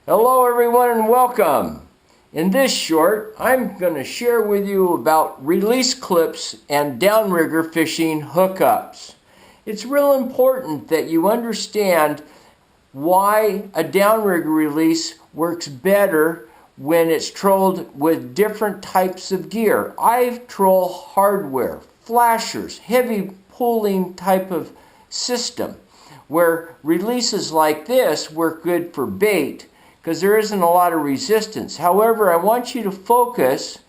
Hello everyone and welcome. In this short, I'm going to share with you about release clips and downrigger fishing hookups. It's real important that you understand why a downrigger release works better when it's trolled with different types of gear. I troll hardware, flashers, heavy pulling type of system, where releases like this work good for bait because there isn't a lot of resistance. However, I want you to focus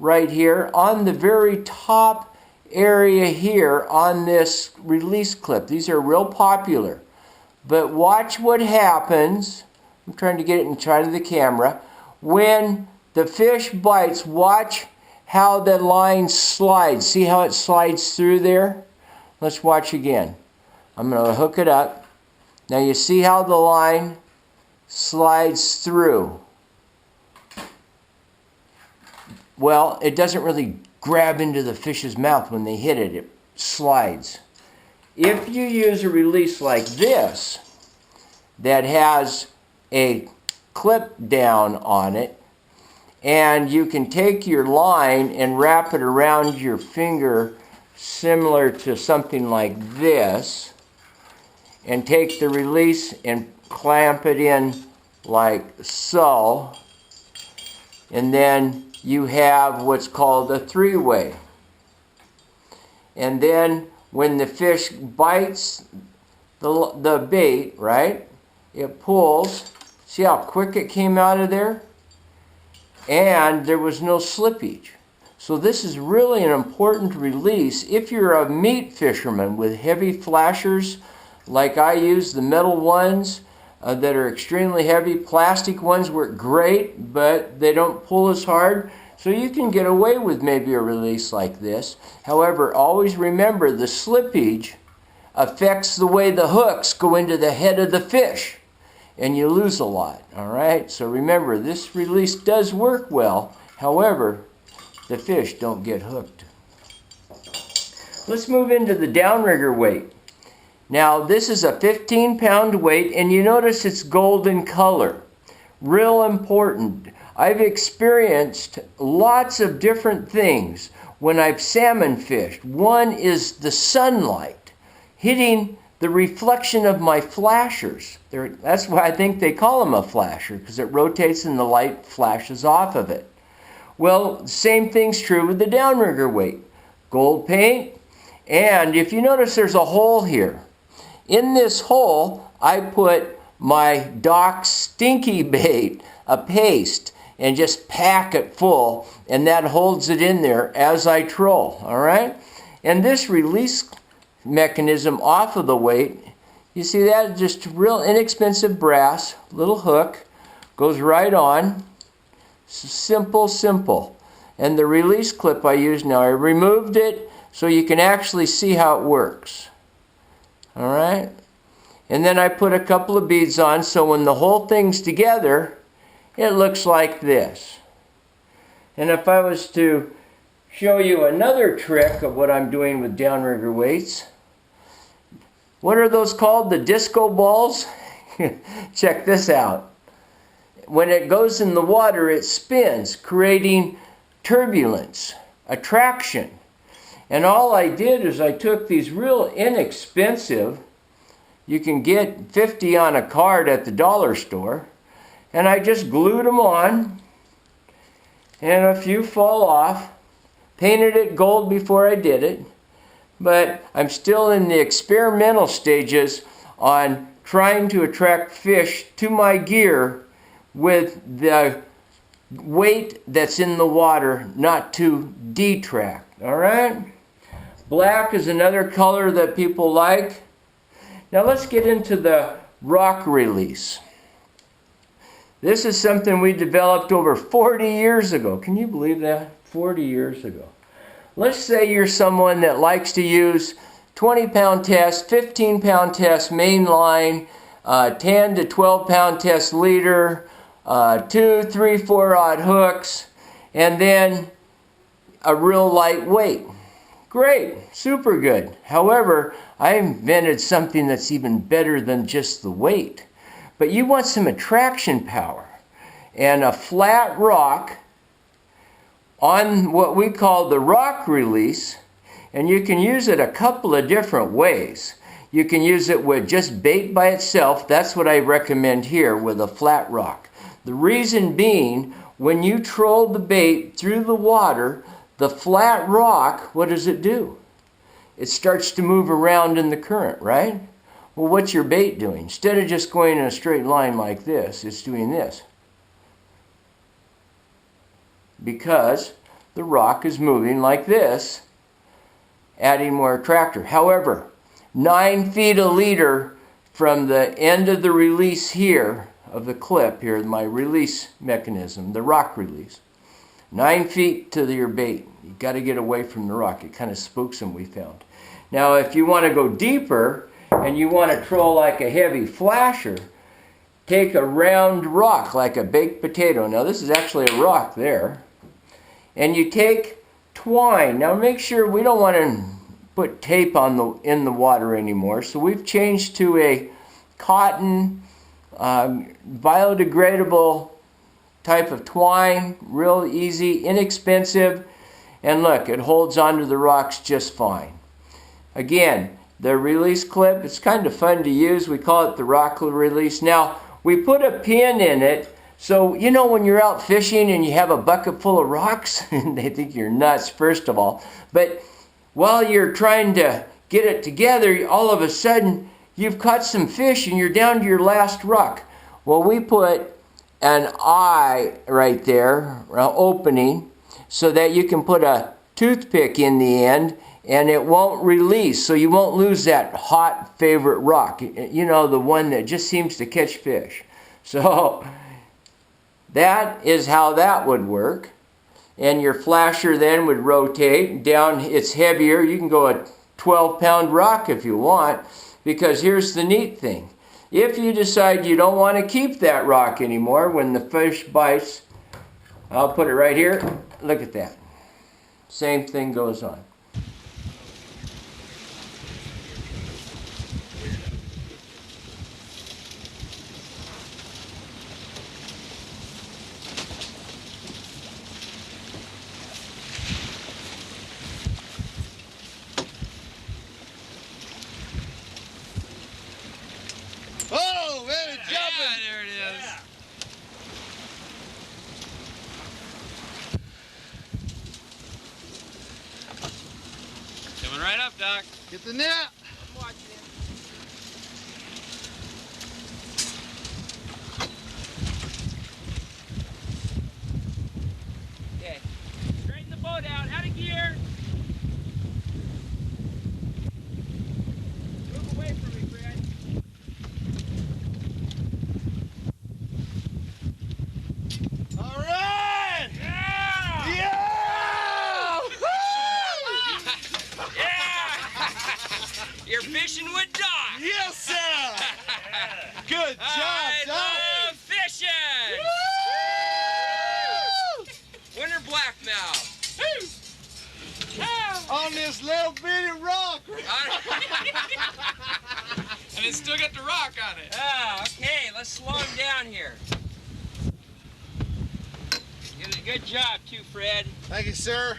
right here on the very top area here on this release clip. These are real popular. But watch what happens. I'm trying to get it inside of the camera. When the fish bites, watch how the line slides. See how it slides through there? Let's watch again. I'm going to hook it up. Now you see how the line slides through. Well, it doesn't really grab into the fish's mouth when they hit it. It slides. If you use a release like this that has a clip down on it, and you can take your line and wrap it around your finger similar to something like this, and take the release and clamp it in like so, and then you have what's called a three-way. And then when the fish bites the bait, right, it pulls. See how quick it came out of there? And there was no slippage. So this is really an important release. If you're a meat fisherman with heavy flashers, like I use, the metal ones that are extremely heavy, plastic ones work great, but they don't pull as hard. So you can get away with maybe a release like this. However, always remember the slippage affects the way the hooks go into the head of the fish, and you lose a lot, all right? So remember, this release does work well. However, the fish don't get hooked. Let's move into the downrigger weight. Now, this is a 15-pound weight, and you notice it's golden color. Real important. I've experienced lots of different things when I've salmon fished. One is the sunlight hitting the reflection of my flashers. That's why I think they call them a flasher, because it rotates and the light flashes off of it. Well, same thing's true with the downrigger weight. Gold paint, and if you notice there's a hole here. In this hole, I put my Doc Stinky bait, a paste, and just pack it full, and that holds it in there as I troll, all right? And this release mechanism off of the weight, you see that? Just real inexpensive brass, little hook, goes right on. Simple, simple. And the release clip I use now, I removed it so you can actually see how it works. All right? And then I put a couple of beads on, so when the whole thing's together, it looks like this. And if I was to show you another trick of what I'm doing with downrigger weights, what are those called? The disco balls? Check this out. When it goes in the water, it spins, creating turbulence, attraction. And all I did is I took these real inexpensive, you can get 50 on a card at the dollar store, and I just glued them on, and a few fall off. Painted it gold before I did it, but I'm still in the experimental stages on trying to attract fish to my gear with the weight that's in the water, not to detract, all right? Black is another color that people like. Now let's get into the rock release. This is something we developed over 40 years ago. Can you believe that? 40 years ago. Let's say you're someone that likes to use 20-pound test, 15-pound test main line, 10 to 12-pound test leader, 2, 3, 4-odd hooks, and then a real light weight. Great, super good. However, I invented something that's even better than just the weight. but you want some attraction power. And a flat rock on what we call the rock release, and you can use it a couple of different ways. You can use it with just bait by itself. That's what I recommend here with a flat rock. The reason being, when you troll the bait through the water, the flat rock, what does it do? It starts to move around in the current, right? Well, what's your bait doing? Instead of just going in a straight line like this, it's doing this. Because the rock is moving like this, adding more attractor. However, 9 feet a leader from the end of the release here, of the clip here, my release mechanism, the rock release. 9 feet to your bait. You got to get away from the rock. It kind of spooks them, we found. Now, if you want to go deeper and you want to troll like a heavy flasher, take a round rock like a baked potato. Now, this is actually a rock there. And you take twine. Now, make sure we don't want to put tape in the water anymore. So we've changed to a cotton, biodegradable type of twine, real easy, inexpensive, and look, it holds onto the rocks just fine. Again, the release clip, it's kind of fun to use. We call it the rock release. Now, we put a pin in it, so you know when you're out fishing and you have a bucket full of rocks, they think you're nuts, first of all, but while you're trying to get it together, all of a sudden, you've caught some fish and you're down to your last rock. Well, we put an eye right there, opening, so that you can put a toothpick in the end and it won't release, so you won't lose that hot favorite rock. You know, the one that just seems to catch fish. So that is how that would work. And your flasher then would rotate down. It's heavier. You can go a 12-pound rock if you want, because here's the neat thing. If you decide you don't want to keep that rock anymore, when the fish bites, I'll put it right here. Look at that. Same thing goes on. Oh, man, it's jumping. Yeah, there it is. Yeah. Coming right up, Doc. Get the net. I'm watching him. Okay. Straighten the boat out. Out of gear. Move away from me, Fred. All right. Yeah! Yeah! Yeah! You're fishing with Doc. Yes, sir. Good job, I Doc. love fishing. Woo! Winter blackmouth. On this little bitty rock. And it's still got the rock on it. Ah, okay. Let's slow him down here. You did a good job, too, Fred. Thank you, sir.